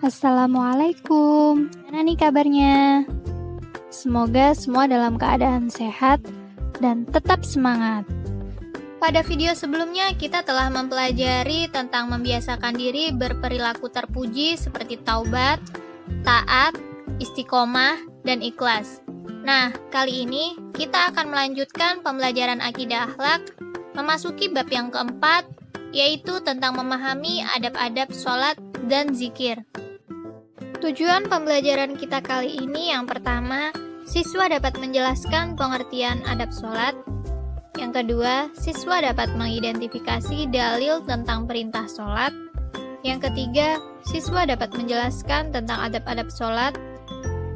Assalamualaikum. Gimana nih kabarnya? Semoga semua dalam keadaan sehat dan tetap semangat. Pada video sebelumnya kita telah mempelajari tentang membiasakan diri berperilaku terpuji seperti taubat, taat, istiqomah, dan ikhlas. Nah, kali ini kita akan melanjutkan pembelajaran akidah akhlak, memasuki bab yang keempat, yaitu tentang memahami adab-adab sholat dan zikir. Tujuan pembelajaran kita kali ini yang pertama, siswa dapat menjelaskan pengertian adab sholat. Yang kedua, siswa dapat mengidentifikasi dalil tentang perintah sholat. Yang ketiga, siswa dapat menjelaskan tentang adab-adab sholat.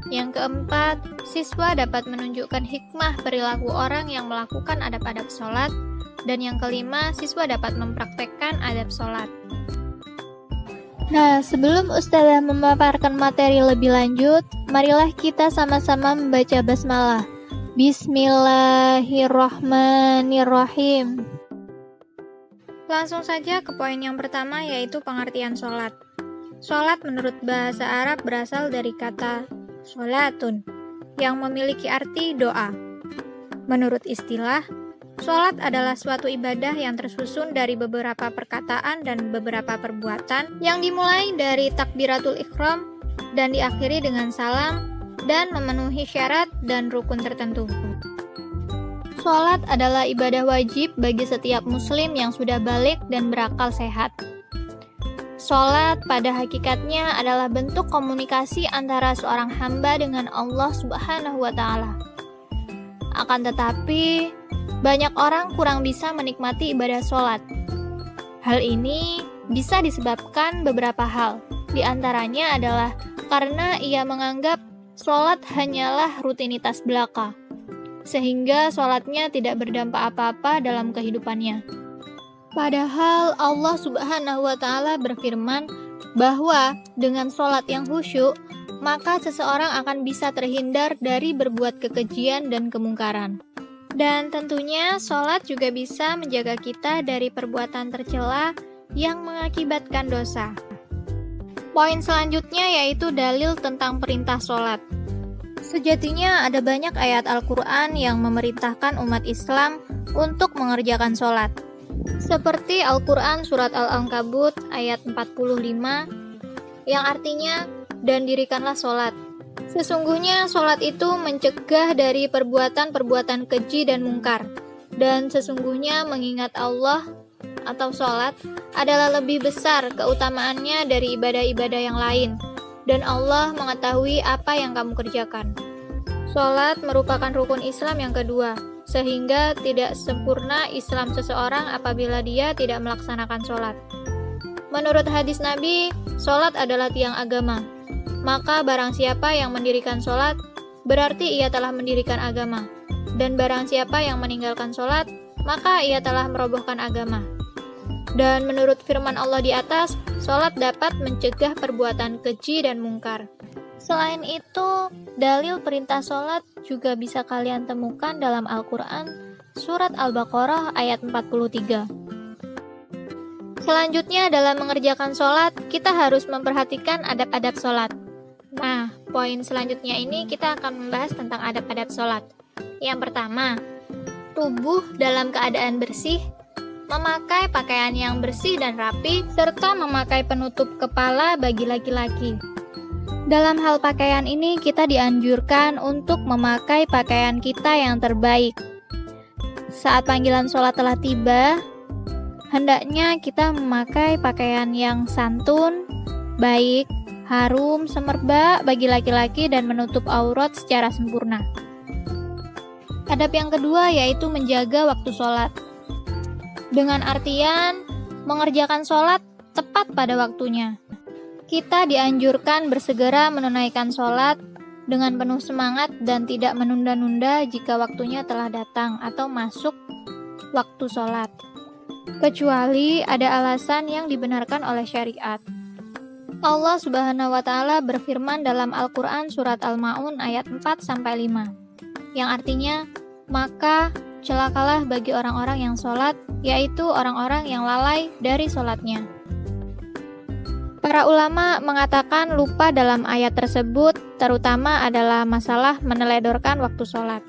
Yang keempat, siswa dapat menunjukkan hikmah perilaku orang yang melakukan adab-adab sholat. Dan yang kelima, siswa dapat mempraktekkan adab sholat. Nah, sebelum Ustazah memaparkan materi lebih lanjut, marilah kita sama-sama membaca basmalah. Bismillahirrahmanirrahim. Langsung saja ke poin yang pertama, yaitu pengertian sholat. Sholat menurut bahasa Arab berasal dari kata sholatun, yang memiliki arti doa. Menurut istilah, sholat adalah suatu ibadah yang tersusun dari beberapa perkataan dan beberapa perbuatan yang dimulai dari takbiratul ihram dan diakhiri dengan salam dan memenuhi syarat dan rukun tertentu. Sholat adalah ibadah wajib bagi setiap muslim yang sudah balik dan berakal sehat. Sholat pada hakikatnya adalah bentuk komunikasi antara seorang hamba dengan Allah Subhanahu wa Ta'ala. Akan tetapi, banyak orang kurang bisa menikmati ibadah sholat. Hal ini bisa disebabkan beberapa hal. Di antaranya adalah karena ia menganggap sholat hanyalah rutinitas belaka, sehingga sholatnya tidak berdampak apa-apa dalam kehidupannya. Padahal Allah Subhanahu wa Ta'ala berfirman bahwa dengan sholat yang khusyuk, maka seseorang akan bisa terhindar dari berbuat kekejian dan kemungkaran. Dan tentunya sholat juga bisa menjaga kita dari perbuatan tercela yang mengakibatkan dosa. Poin selanjutnya yaitu dalil tentang perintah sholat. Sejatinya ada banyak ayat Al-Quran yang memerintahkan umat Islam untuk mengerjakan sholat. Seperti Al-Quran surat Al-Ankabut ayat 45 yang artinya, dan dirikanlah sholat. Sesungguhnya sholat itu mencegah dari perbuatan-perbuatan keji dan mungkar. Dan sesungguhnya mengingat Allah atau sholat adalah lebih besar keutamaannya dari ibadah-ibadah yang lain. Dan Allah mengetahui apa yang kamu kerjakan. Sholat merupakan rukun Islam yang kedua, sehingga tidak sempurna Islam seseorang apabila dia tidak melaksanakan sholat. Menurut hadis Nabi, sholat adalah tiang agama. Maka barang siapa yang mendirikan sholat, berarti ia telah mendirikan agama. Dan barang siapa yang meninggalkan sholat, maka ia telah merobohkan agama. Dan menurut firman Allah di atas, sholat dapat mencegah perbuatan keji dan mungkar. Selain itu, dalil perintah sholat juga bisa kalian temukan dalam Al-Quran, surat Al-Baqarah ayat 43. Selanjutnya dalam mengerjakan sholat, kita harus memperhatikan adab-adab sholat. Nah, poin selanjutnya ini kita akan membahas tentang adab-adab sholat. Yang pertama, tubuh dalam keadaan bersih, memakai pakaian yang bersih dan rapi, serta memakai penutup kepala bagi laki-laki. Dalam hal pakaian ini, kita dianjurkan untuk memakai pakaian kita yang terbaik. Saat panggilan sholat telah tiba, hendaknya kita memakai pakaian yang santun, baik, harum, semerbak bagi laki-laki dan menutup aurat secara sempurna. Adab yang kedua yaitu menjaga waktu sholat. Dengan artian, mengerjakan sholat tepat pada waktunya. Kita dianjurkan bersegera menunaikan sholat dengan penuh semangat dan tidak menunda-nunda jika waktunya telah datang atau masuk waktu sholat. Kecuali ada alasan yang dibenarkan oleh syariat. Allah Subhanahu wa Ta'ala berfirman dalam Al-Quran surat Al-Ma'un ayat 4-5, yang artinya, maka celakalah bagi orang-orang yang sholat, yaitu orang-orang yang lalai dari sholatnya. Para ulama mengatakan lupa dalam ayat tersebut terutama adalah masalah meneledorkan waktu sholat.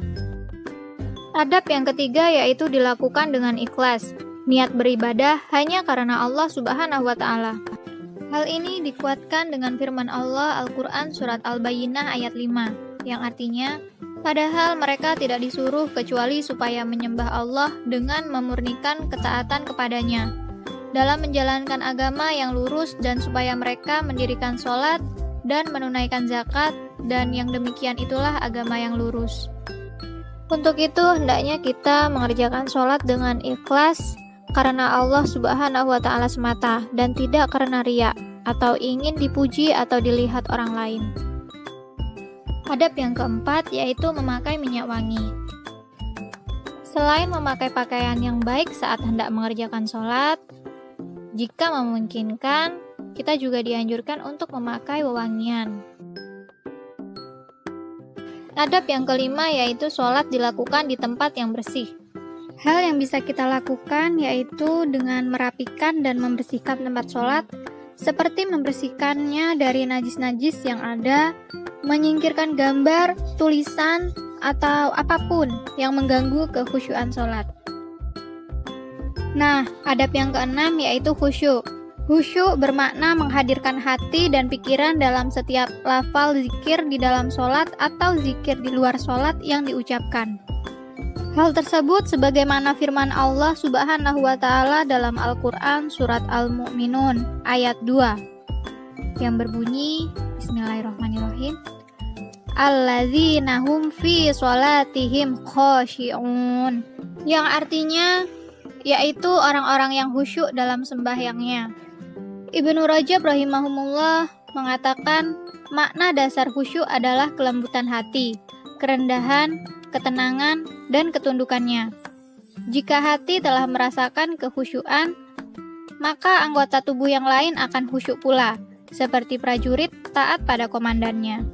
Adab yang ketiga yaitu dilakukan dengan ikhlas, niat beribadah hanya karena Allah Subhanahu wa Ta'ala. Hal ini dikuatkan dengan firman Allah Al-Quran Surat Al-Bayyinah ayat 5, yang artinya, padahal mereka tidak disuruh kecuali supaya menyembah Allah dengan memurnikan ketaatan kepadanya dalam menjalankan agama yang lurus dan supaya mereka mendirikan sholat dan menunaikan zakat, dan yang demikian itulah agama yang lurus. Untuk itu hendaknya kita mengerjakan sholat dengan ikhlas karena Allah Subhanahu wa Ta'ala semata dan tidak karena riya atau ingin dipuji atau dilihat orang lain. Adab yang keempat yaitu memakai minyak wangi. Selain memakai pakaian yang baik saat hendak mengerjakan sholat, jika memungkinkan, kita juga dianjurkan untuk memakai wewangian. Adab yang kelima yaitu sholat dilakukan di tempat yang bersih. Hal yang bisa kita lakukan yaitu dengan merapikan dan membersihkan tempat sholat, seperti membersihkannya dari najis-najis yang ada, menyingkirkan gambar, tulisan, atau apapun yang mengganggu kekhusyuan sholat. Nah, adab yang keenam yaitu khusyuk. Khusyuk bermakna menghadirkan hati dan pikiran dalam setiap lafal zikir di dalam sholat atau zikir di luar sholat yang diucapkan. Hal tersebut sebagaimana firman Allah Subhanahu wa Ta'ala dalam Al-Quran Surat Al-Mu'minun ayat 2 yang berbunyi, Bismillahirrahmanirrahim, Alladzina hum fi sholatihim khashi'un, yang artinya yaitu orang-orang yang khusyuk dalam sembahyangnya. Ibnu Rajab rahimahumullah mengatakan makna dasar khusyuk adalah kelembutan hati, kerendahan, ketenangan, dan ketundukannya. Jika hati telah merasakan kekhusyuan, maka anggota tubuh yang lain akan khusyuk pula, seperti prajurit taat pada komandannya.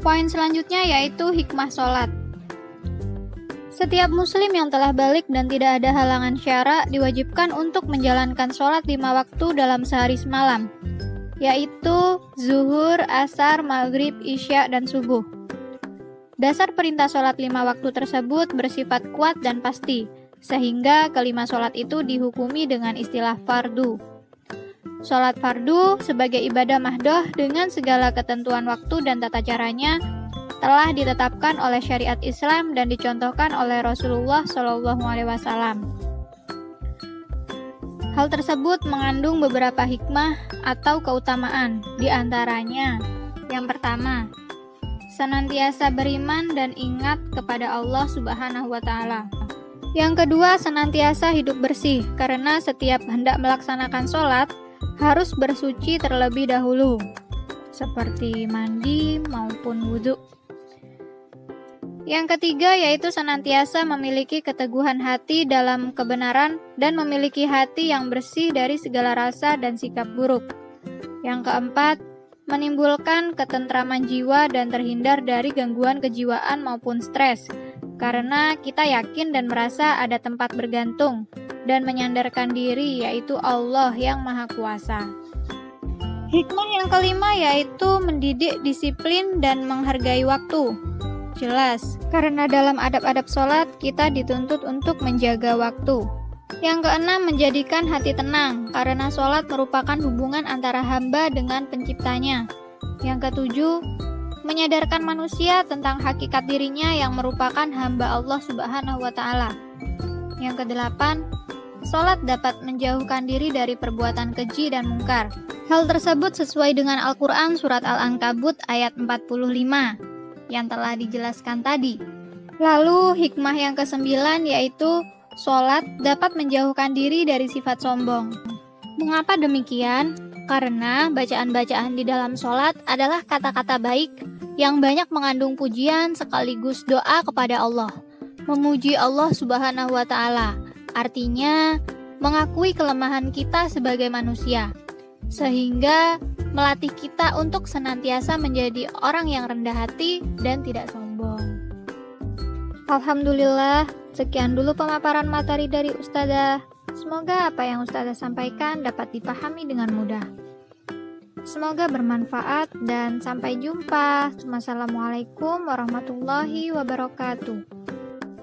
Poin selanjutnya yaitu hikmah sholat. Setiap muslim yang telah balik dan tidak ada halangan syara diwajibkan untuk menjalankan sholat 5 waktu dalam sehari semalam, yaitu zuhur, asar, maghrib, isya, dan subuh. Dasar perintah sholat 5 waktu tersebut bersifat kuat dan pasti, sehingga kelima sholat itu dihukumi dengan istilah fardu. Sholat fardu sebagai ibadah mahdoh dengan segala ketentuan waktu dan tata caranya telah ditetapkan oleh syariat Islam dan dicontohkan oleh Rasulullah SAW. Hal tersebut mengandung beberapa hikmah atau keutamaan, di antaranya yang pertama, senantiasa beriman dan ingat kepada Allah Subhanahu wa Ta'ala. Yang kedua, senantiasa hidup bersih, karena setiap hendak melaksanakan sholat harus bersuci terlebih dahulu, seperti mandi maupun wudhu. Yang ketiga yaitu senantiasa memiliki keteguhan hati dalam kebenaran dan memiliki hati yang bersih dari segala rasa dan sikap buruk. Yang keempat, menimbulkan ketentraman jiwa dan terhindar dari gangguan kejiwaan maupun stres, karena kita yakin dan merasa ada tempat bergantung dan menyandarkan diri yaitu Allah yang Maha Kuasa. Hikmah yang kelima yaitu mendidik disiplin dan menghargai waktu. Jelas, karena dalam adab-adab sholat kita dituntut untuk menjaga waktu. Yang keenam, menjadikan hati tenang, karena sholat merupakan hubungan antara hamba dengan penciptanya. Yang ketujuh, menyadarkan manusia tentang hakikat dirinya yang merupakan hamba Allah Subhanahu wa Ta'ala. Yang kedelapan, sholat dapat menjauhkan diri dari perbuatan keji dan mungkar. Hal tersebut sesuai dengan Al-Quran Surat Al-Ankabut ayat 45 yang telah dijelaskan tadi. Lalu hikmah yang kesembilan yaitu sholat dapat menjauhkan diri dari sifat sombong. Mengapa demikian? Karena bacaan-bacaan di dalam sholat adalah kata-kata baik yang banyak mengandung pujian sekaligus doa kepada Allah. Memuji Allah Subhanahu wa Ta'ala, artinya mengakui kelemahan kita sebagai manusia, sehingga melatih kita untuk senantiasa menjadi orang yang rendah hati dan tidak sombong. Alhamdulillah, sekian dulu pemaparan materi dari Ustazah. Semoga apa yang Ustazah sampaikan dapat dipahami dengan mudah. Semoga bermanfaat dan sampai jumpa. Wassalamualaikum warahmatullahi wabarakatuh.